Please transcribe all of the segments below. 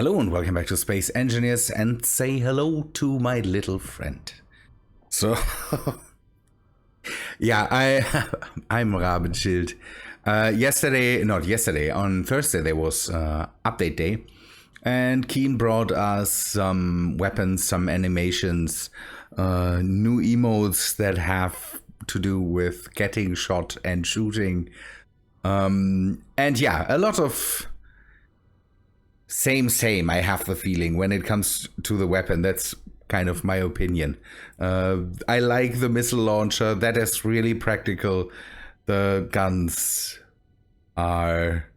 Hello and welcome back to Space Engineers, and say hello to my little friend. So, yeah, I'm Rabenschild. On Thursday there was update day, and Keen brought us some weapons, some animations, new emotes that have to do with getting shot and shooting, and yeah, a lot of same, I have the feeling, when it comes to the weapon. That's kind of my opinion. I like the missile launcher. That is really practical. The guns are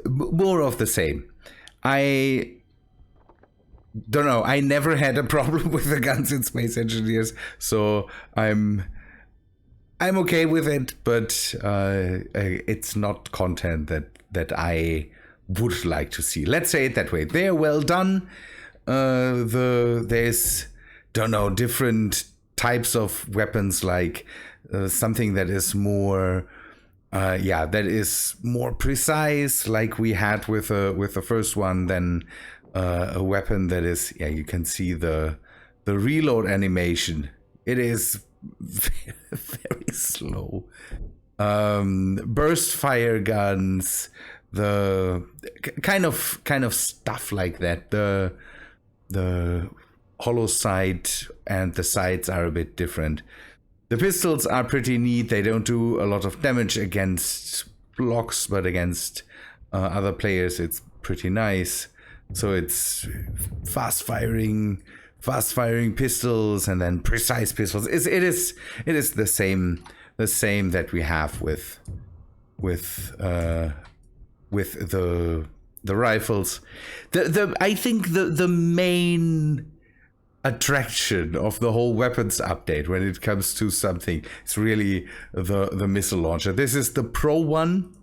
more of the same. I don't know. I never had a problem with the guns in Space Engineers, so I'm okay with it, but it's not content that I would like to see. Let's say it that way. They're well done. There's different types of weapons, like something that is more precise, like we had with the first one. Then a weapon that is, you can see the reload animation. It is very slow. Burst fire guns, the kind of stuff like that. The hollow sight and the sights are a bit different. The pistols are pretty neat. They don't do a lot of damage against blocks, but against other players it's pretty nice. So it's fast firing pistols and then precise pistols. It is the same that we have with the rifles. I think the main attraction of the whole weapons update, when it comes to something, it's really the missile launcher. This is the pro one.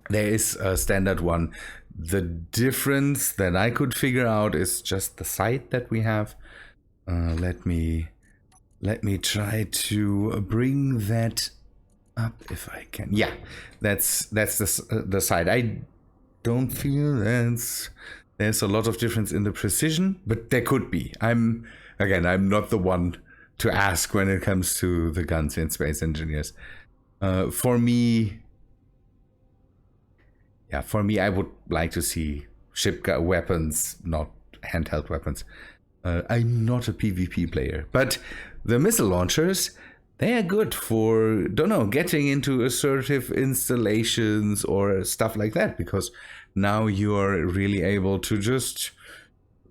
There is a standard one. The difference that I could figure out is just the sight that we have. Let me try to bring that up if I can. Yeah, that's the side. I don't feel there's a lot of difference in the precision, but there could be. I'm not the one to ask when it comes to the guns in Space Engineers. For me, I would like to see ship weapons, not handheld weapons. I'm not a PvP player, but the missile launchers, they are good for, getting into assertive installations or stuff like that, because now you're really able to just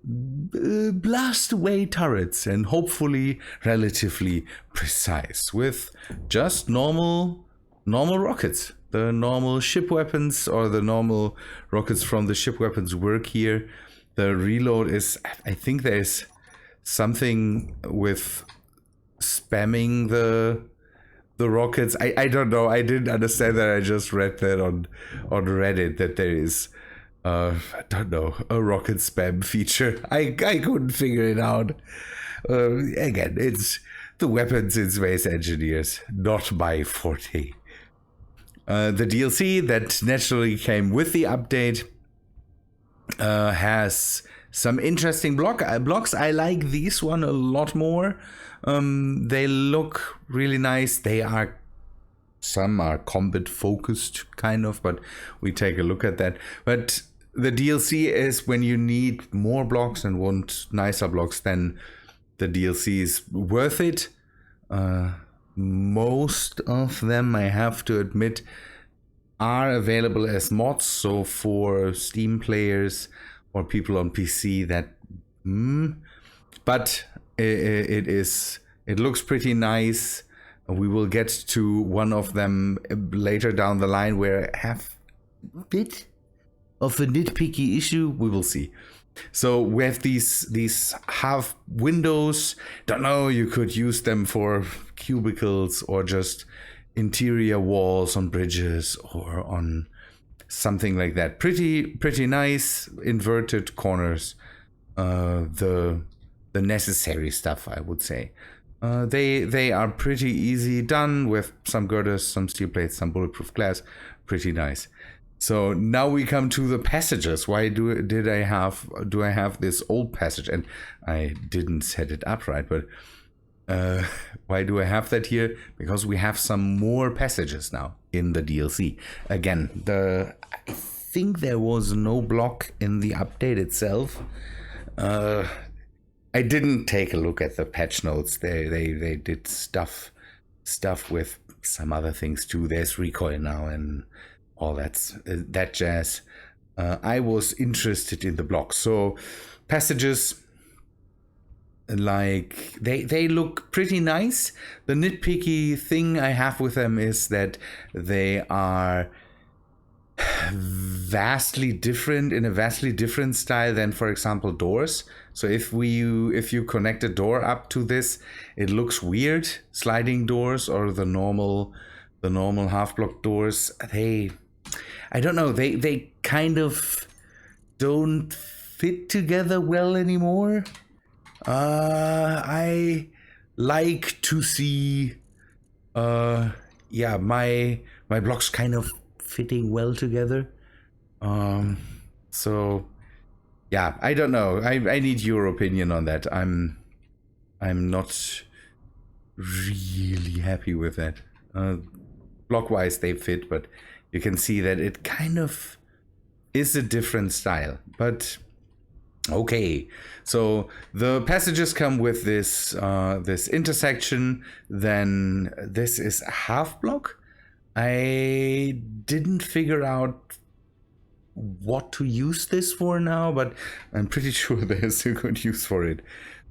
blast away turrets, and hopefully relatively precise with just normal rockets. The normal ship weapons, or the normal rockets from the ship weapons, work here. The reload is, I think there's something with spamming the rockets. I don't know. I didn't understand that. I just read that on Reddit, that there is a rocket spam feature. I couldn't figure it out. Again, it's the weapons in Space Engineers, not my forte. The DLC that naturally came with the update has some interesting blocks. I like these one a lot more. They look really nice. Some are combat focused, kind of, but we take a look at that. But the DLC is when you need more blocks and want nicer blocks, then the DLC is worth it. Most of them, I have to admit, are available as mods. So for Steam players or people on PC, but it looks pretty nice. We will get to one of them later down the line, where I have a bit of a nitpicky issue. We will see. So we have these half windows. You could use them for cubicles or just interior walls on bridges or on something like that. Pretty nice inverted corners. The necessary stuff, I would say. They are pretty easy done, with some girders, some steel plates, some bulletproof glass. Pretty nice. So now we come to the passages. Why do I have this old passage? And I didn't set it up right, but why do I have that here? Because we have some more passages now in the DLC. Again, I think there was no block in the update itself. I didn't take a look at the patch notes. They did stuff with some other things too. There's recoil now and all that jazz. I was interested in the block. So passages, like they look pretty nice. The nitpicky thing I have with them is that they are vastly different, in a vastly different style than, for example, doors. So if you connect a door up to this, it looks weird. Sliding doors or the normal half block doors, I don't know, they kind of don't fit together well anymore. I like to see my blocks kind of fitting well together. So yeah, I don't know. I need your opinion on that. I'm not really happy with that. Block-wise, they fit, but you can see that it kind of is a different style. But okay, so the passages come with this this intersection. Then this is a half block. I didn't figure out what to use this for now, but I'm pretty sure there's a good use for it.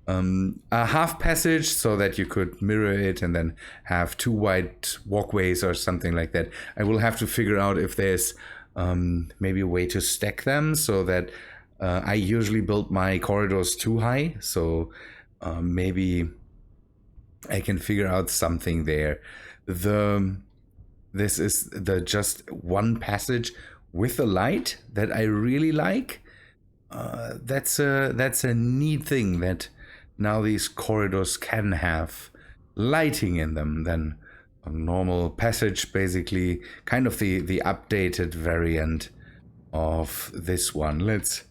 A half passage so that you could mirror it and then have two wide walkways or something like that. I will have to figure out if there's maybe a way to stack them so that I usually build my corridors too high. So maybe I can figure out something there. This is the just one passage with a light that I really like. That's a neat thing that now these corridors can have lighting in them. Then a normal passage, basically kind of the updated variant of this one. Let's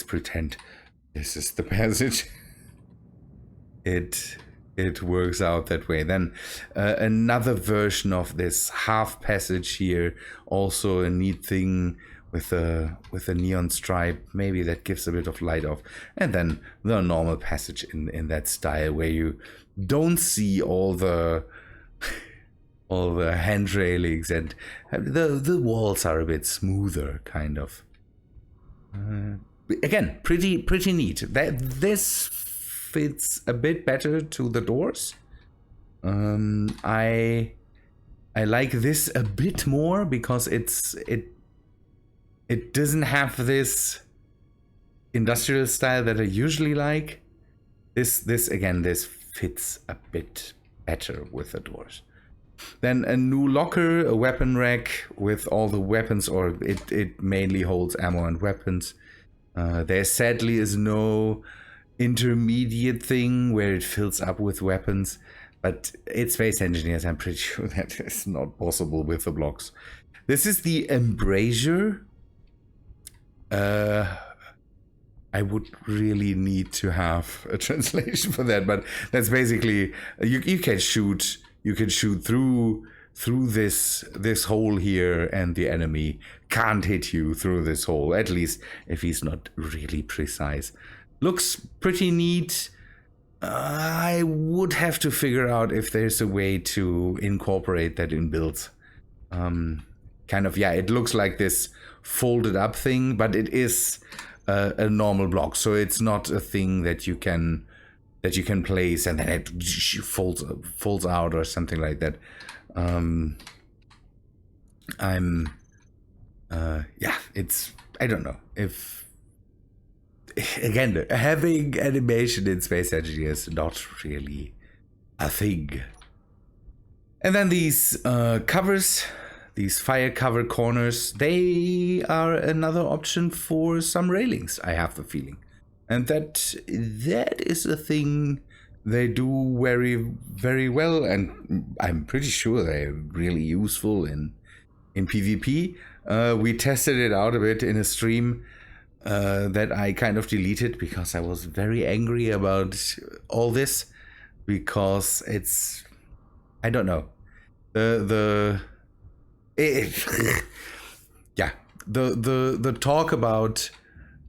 pretend this is the passage. It works out that way. Then another version of this half passage here, also a neat thing with a neon stripe, maybe that gives a bit of light off. And then the normal passage in that style where you don't see all the hand railings and the walls are a bit smoother, kind of. Again, pretty neat. This fits a bit better to the doors. I like this a bit more because it doesn't have this industrial style that I usually like. This fits a bit better with the doors. Then a new locker, a weapon rack with all the weapons, or it mainly holds ammo and weapons. There sadly is no intermediate thing where it fills up with weapons, but it's Space Engineers. I'm pretty sure that is not possible with the blocks. This is the embrasure. I would really need to have a translation for that, but that's basically you can shoot through this hole here, and the enemy can't hit you through this hole, at least if he's not really precise. Looks pretty neat. I would have to figure out if there's a way to incorporate that in builds. Kind of, yeah, it looks like this folded up thing, but it is a normal block, so it's not a thing that you can place and then it folds out or something like that. It's, I don't know if, again, having animation in Space Engineers is not really a thing. And then these covers, these fire cover corners, they are another option for some railings, I have the feeling. And that is a thing they do very, very well, and I'm pretty sure they're really useful in in PvP. We tested it out a bit in a stream that I kind of deleted because I was very angry about all this, because it's, I don't know, yeah, the talk about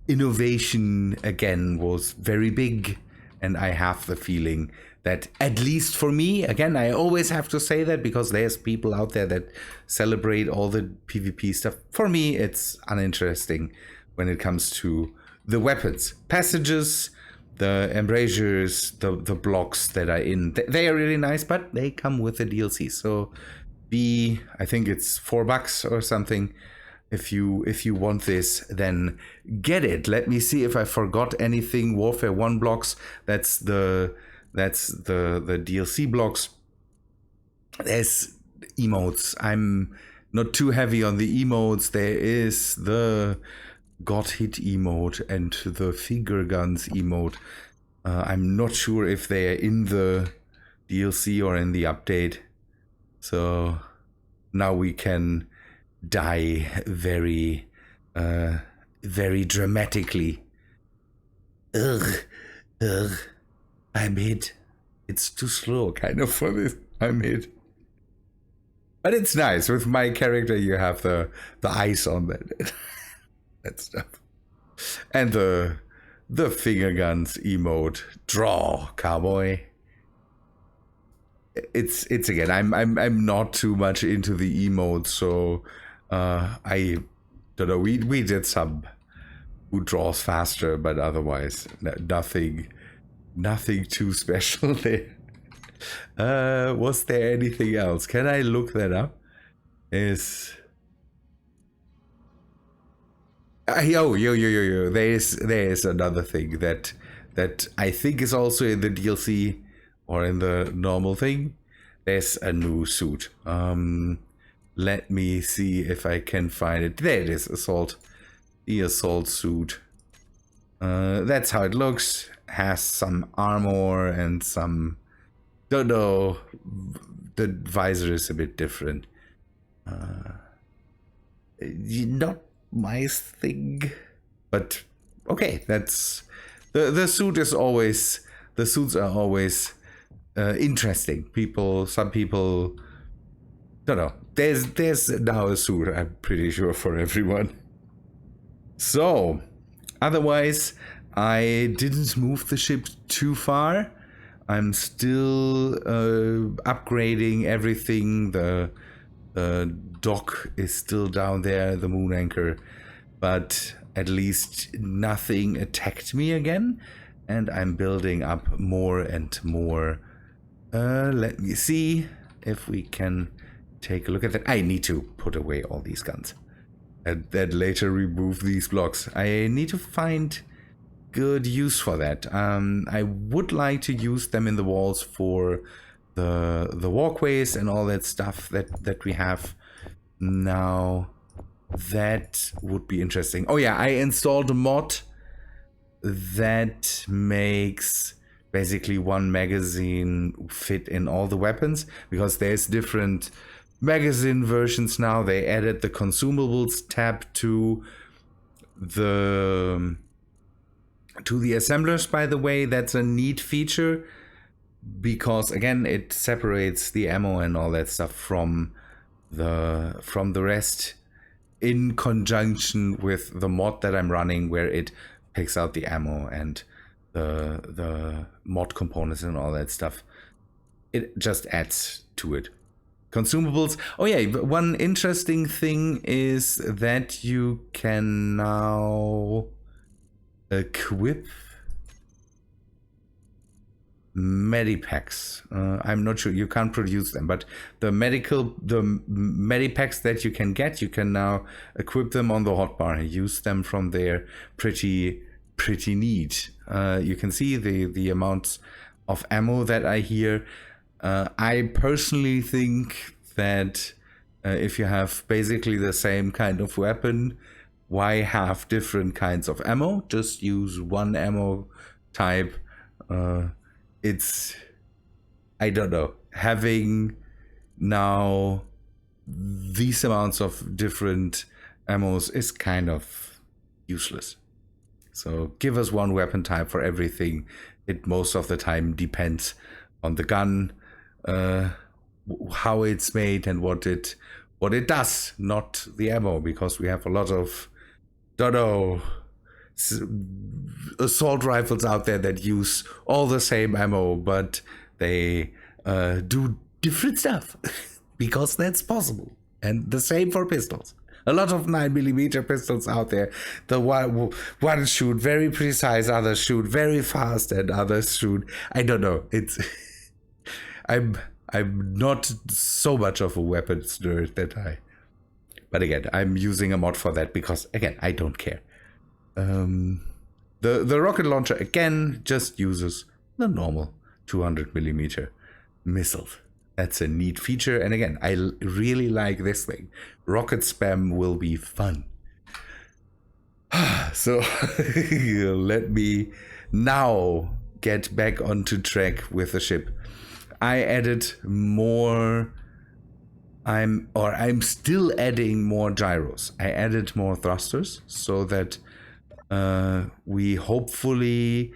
innovation again was very big, and I have the feeling that, at least for me, again, I always have to say that because there's people out there that celebrate all the PvP stuff. For me, it's uninteresting when it comes to the weapons, passages, the embrasures, the blocks that are in. They are really nice, but they come with the DLC. So I think it's $4 or something. If you want this, then get it. Let me see if I forgot anything. Warfare 1 blocks. That's the DLC blocks. There's emotes. I'm not too heavy on the emotes. There is the got hit emote and the finger guns emote. I'm not sure if they're in the DLC or in the update. So now we can die very very dramatically. Ugh. I'm hit. It's too slow kind of for this. I'm hit. But it's nice. With my character you have the ice on that that stuff. And the finger guns emote. Draw, cowboy. It's again, I'm not too much into the emotes, so I don't know. We did some who draws faster, but otherwise nothing too special there. Was there anything else? Can I look that up? Is yo. There's another thing that I think is also in the DLC or in the normal thing. There's a new suit. Let me see if I can find it. There it is. The assault suit. That's how it looks. Has some armor and some, don't know, the visor is a bit different. Not my thing, but okay. That's the suit is always, the suits are always interesting. Some people don't know. There's now a suit, I'm pretty sure, for everyone. So otherwise, I didn't move the ship too far. I'm still upgrading everything. The dock is still down there, the moon anchor, but at least nothing attacked me again, and I'm building up more and more. Let me see if we can take a look at that. I need to put away all these guns and then later remove these blocks. I need to find good use for that. I would like to use them in the walls for the walkways and all that stuff that we have now. That would be interesting. Oh yeah, I installed a mod that makes basically one magazine fit in all the weapons, because there's different magazine versions now. They added the consumables tab to the assemblers, by the way. That's a neat feature, because again, it separates the ammo and all that stuff from the rest, in conjunction with the mod that I'm running, where it picks out the ammo and the mod components and all that stuff. It just adds to it. Consumables. Oh yeah, one interesting thing is that you can now equip medipacks. I'm not sure, you can't produce them, but the medipacks that you can now equip them on the hotbar and use them from there. Pretty neat. You can see the amounts of ammo that are here. I personally think that if you have basically the same kind of weapon, why have different kinds of ammo? Just use one ammo type. It's, I don't know, having now these amounts of different ammos is kind of useless. So give us one weapon type for everything. It most of the time depends on the gun, how it's made and what it does, not the ammo, because we have a lot of assault rifles out there that use all the same ammo, but they do different stuff because that's possible. And the same for pistols. A lot of 9mm pistols out there. The one shoot very precise, others shoot very fast, and others shoot, I don't know. It's I'm not so much of a weapons nerd but again, I'm using a mod for that because again, I don't care. The rocket launcher again just uses the normal 200mm missiles. That's a neat feature, and again, I really like this thing. Rocket spam will be fun. So let me now get back onto track with the ship. I added more. I'm still adding more gyros. I added more thrusters so that we hopefully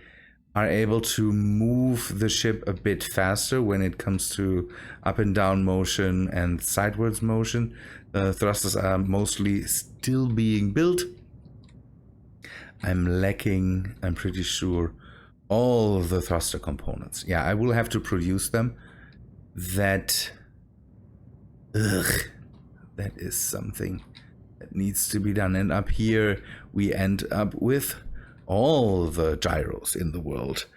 are able to move the ship a bit faster when it comes to up and down motion and sideways motion. The thrusters are mostly still being built. I'm lacking, I'm pretty sure, all the thruster components. Yeah, I will have to produce them. That is something that needs to be done. And up here we end up with all the gyros in the world.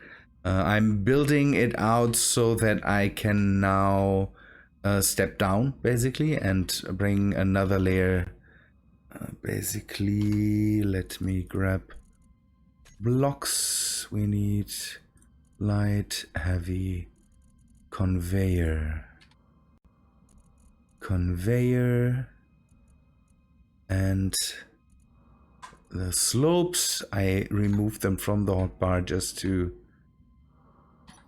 I'm building it out so that I can now step down basically and bring another layer. Basically, let me grab blocks. We need light, heavy, conveyor, and the slopes. I removed them from the hotbar just to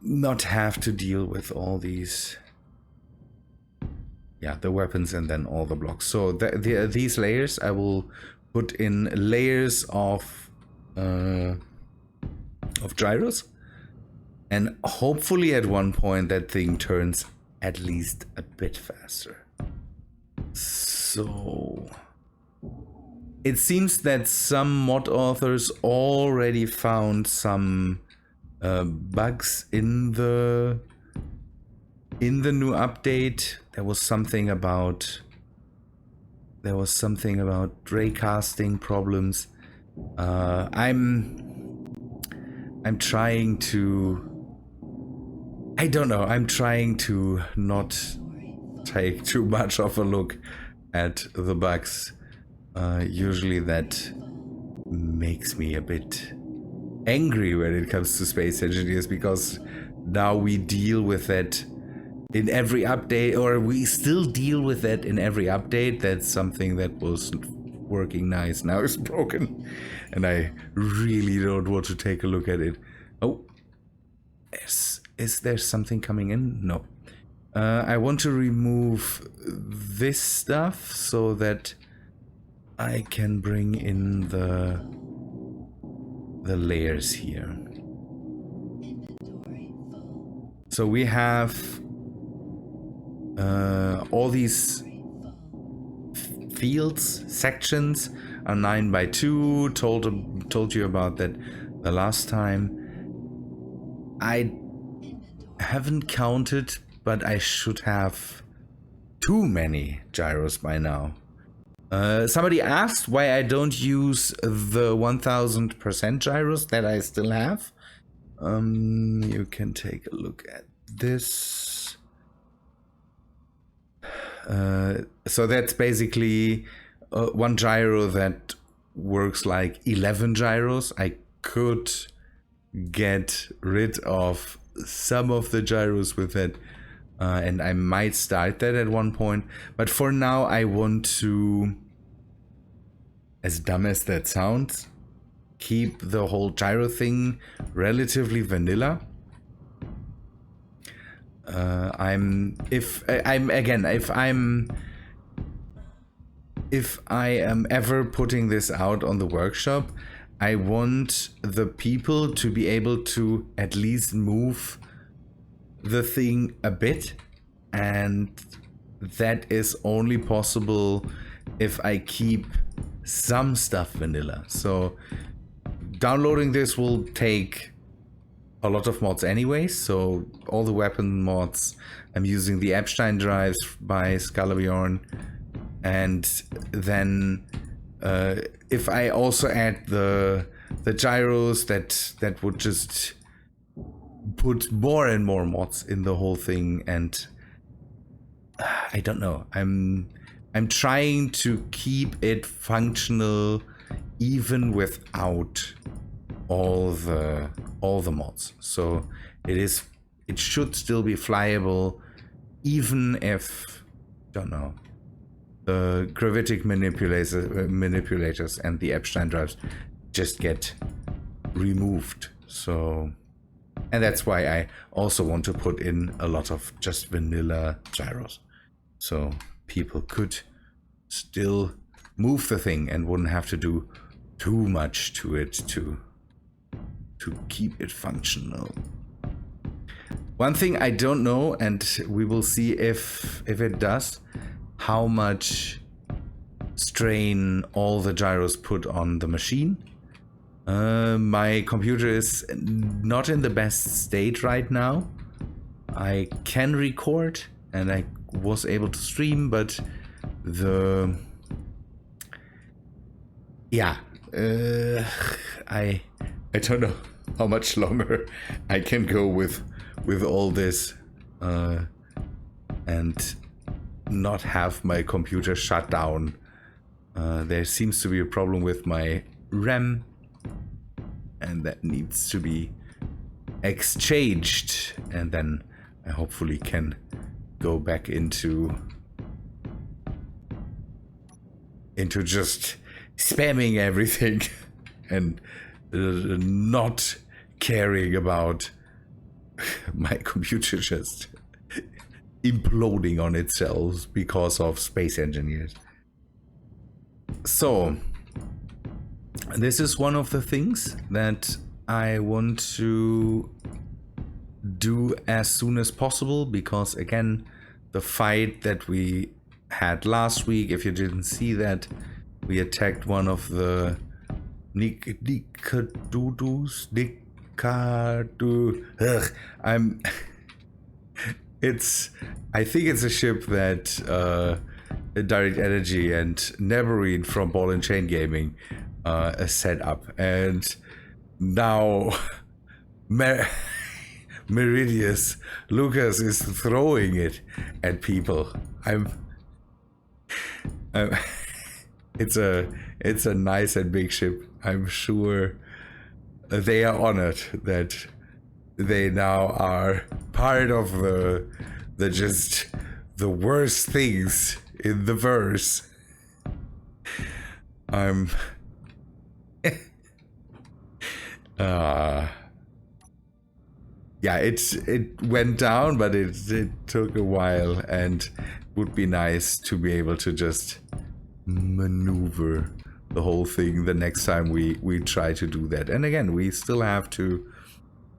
not have to deal with all these, the weapons and then all the blocks. So these layers I will put in layers of gyros, and hopefully at one point that thing turns at least a bit faster. So it seems that some mod authors already found some bugs in the new update. There was something about raycasting problems. I'm trying to, I don't know, I'm trying to not take too much of a look at the bugs. Usually that makes me a bit angry when it comes to space engineers, because now we deal with that in every update, or we still deal with that in every update. That's something that was working nice now is broken, and I really don't want to take a look at it. Oh, is there something coming in? No. I want to remove this stuff so that I can bring in the layers here. So we have all these fields, sections are 9x2. Told you about that the last time. I haven't counted, but I should have too many gyros by now. Somebody asked why I don't use the 1000% gyros that I still have. You can take a look at this. So that's basically one gyro that works like 11 gyros. I could get rid of some of the gyros with it, and I might start that at one point, but for now I want to, as dumb as that sounds, keep the whole gyro thing relatively vanilla. If I'm if I am ever putting this out on the workshop, I want the people to be able to at least move the thing a bit, and that is only possible if I keep some stuff vanilla. So downloading this will take a lot of mods anyway, so all the weapon mods, I'm using the Epstein drives by Scalaviorn, and then if I also add the gyros, that would just put more and more mods in the whole thing. And I don't know, I'm trying to keep it functional even without all the mods. So it should still be flyable, even if, don't know, the gravitic manipulators and the Epstein drives just get removed. So, and that's why I also want to put in a lot of just vanilla gyros, so people could still move the thing and wouldn't have to do too much to it to keep it functional. One thing I don't know, and we will see if it does, how much strain all the gyros put on the machine. My computer is not in the best state right now. I can record and I was able to stream, but I don't know how much longer I can go with all this and not have my computer shut down. There seems to be a problem with my RAM, and that needs to be exchanged, and then I hopefully can go back into just spamming everything and not caring about my computer just imploding on itself because of space engineers. So this is one of the things that I want to do as soon as possible, because again, the fight that we had last week, if you didn't see that, we attacked one of the Nikadudus. I think it's a ship that Direct Energy and Neverine from Ball and Chain Gaming set up, and now Meridius Lucas is throwing it at people. It's a nice and big ship. I'm sure they are honored that they now are part of the just the worst things in the verse. Yeah, it went down, but it took a while, and would be nice to be able to just maneuver the whole thing the next time we try to do that. And again, we still have to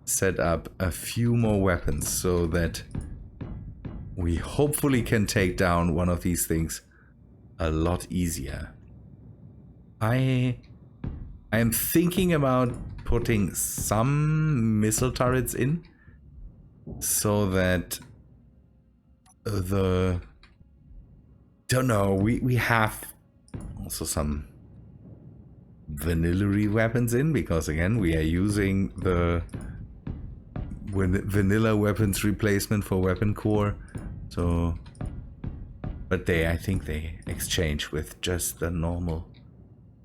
set up a few more weapons so that we hopefully can take down one of these things a lot easier. I am thinking about putting some missile turrets in, so that we have also some vanilla weapons in, because again, we are using the vanilla weapons replacement for weapon core. So, but I think they exchange with just the normal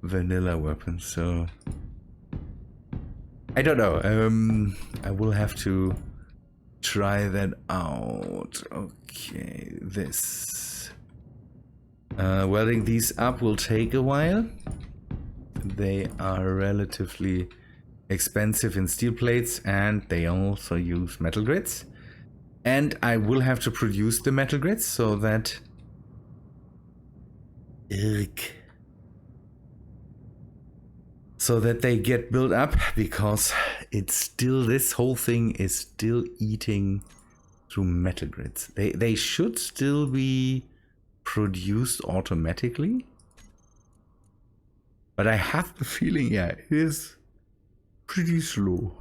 vanilla weapons. So I don't know. I will have to try that out. Okay, this welding these up will take a while. They are relatively expensive in steel plates, and they also use metal grids. And I will have to produce the metal grids so that Ugh. So that they get built up, because it's still, this whole thing is still eating through metal grids. They should still be produced automatically, but I have the feeling, yeah, it is pretty slow.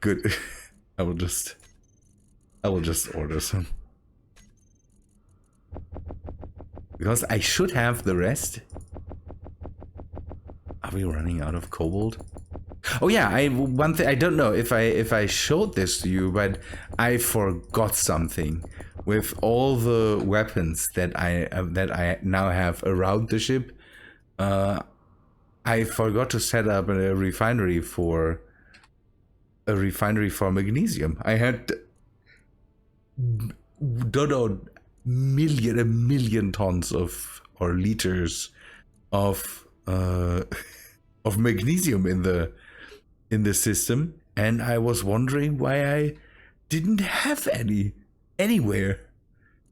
Good. I will just order some, because I should have the rest. Are we running out of cobalt? Oh yeah, one thing, I don't know if I showed this to you, but I forgot something. With all the weapons that I now have around the ship, I forgot to set up a refinery for magnesium. I had, don't know, a million tons of, or liters of of magnesium in the system, and I was wondering why I didn't have any anywhere,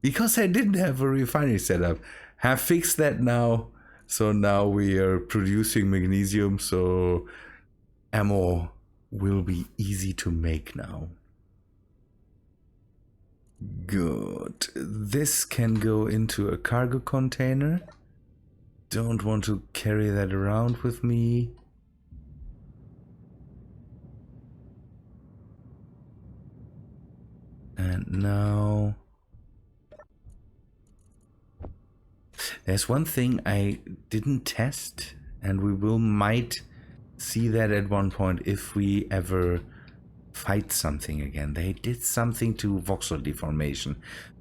because I didn't have a refinery set up. Have fixed that now, so now we are producing magnesium, so ammo will be easy to make now. Good. This can go into a cargo container. Don't want to carry that around with me. And now there's one thing I didn't test, and we might see that at one point if we ever fight something again. They did something to voxel deformation.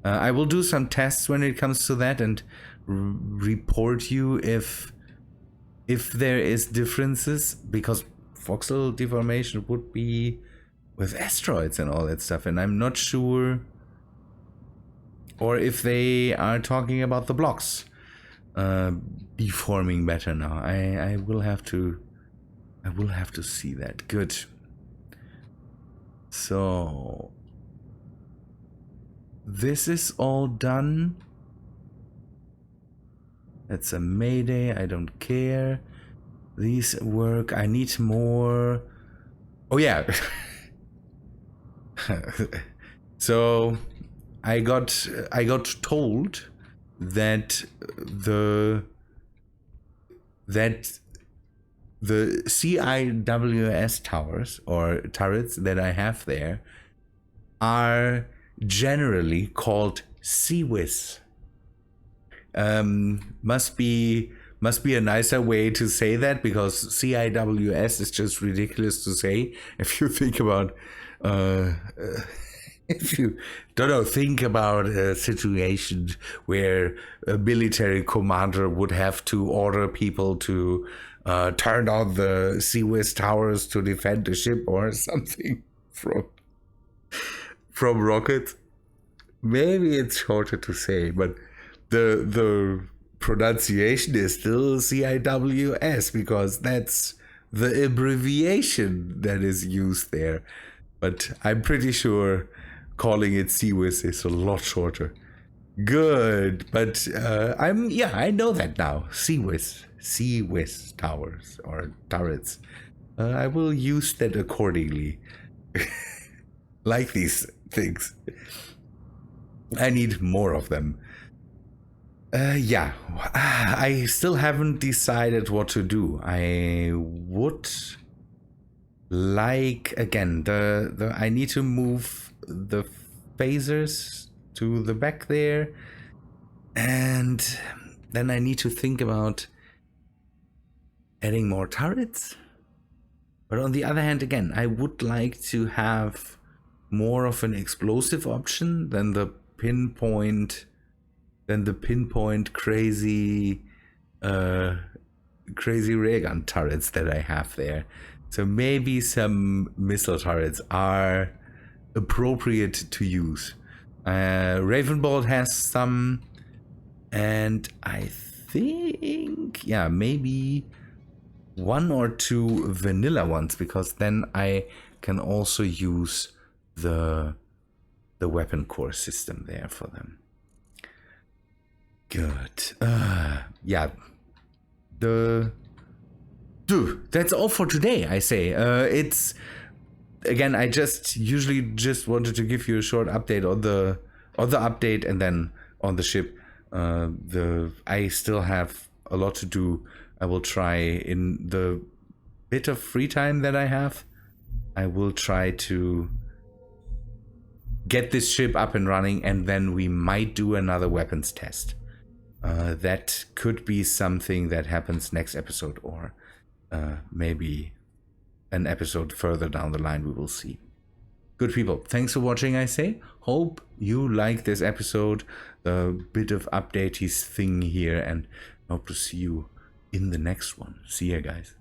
I will do some tests when it comes to that and report you if there is differences, because voxel deformation would be with asteroids and all that stuff, and I'm not sure, or if they are talking about the blocks deforming better now. I will have to see that. Good. So this is all done. That's a mayday. I don't care. These work. I need more. Oh yeah. So I got told that the CIWS towers, or turrets, that I have there are generally called CWIS. Must be a nicer way to say that, because CIWS is just ridiculous to say. If you think about if you think about a situation where a military commander would have to order people to turn on the CWIS towers to defend the ship or something from rockets. Maybe it's shorter to say, but the pronunciation is still CIWS, because that's the abbreviation that is used there. But I'm pretty sure calling it CWIS is a lot shorter. Good, but I know that now. CWIS towers, or turrets. I will use that accordingly. Like these things. I need more of them. Yeah, I still haven't decided what to do. I would like, again, I need to move the phasers to the back there, and then I need to think about adding more turrets. But on the other hand, again, I would like to have more of an explosive option than the pinpoint crazy raygun turrets that I have there. So maybe some missile turrets are appropriate to use. Ravenbolt has some, and I think, yeah, maybe one or two vanilla ones, because then I can also use the weapon core system there for them. Good. Yeah. That's all for today, I say. It's... Again, I usually just wanted to give you a short update on the update and then on the ship. I still have a lot to do. I will try, in the bit of free time that I have, I will try to get this ship up and running, and then we might do another weapons test. That could be something that happens next episode, or maybe an episode further down the line. We will see. Good people, thanks for watching, I say. Hope you like this episode, the bit of updatey thing here, and hope to see you in the next one. See ya, guys.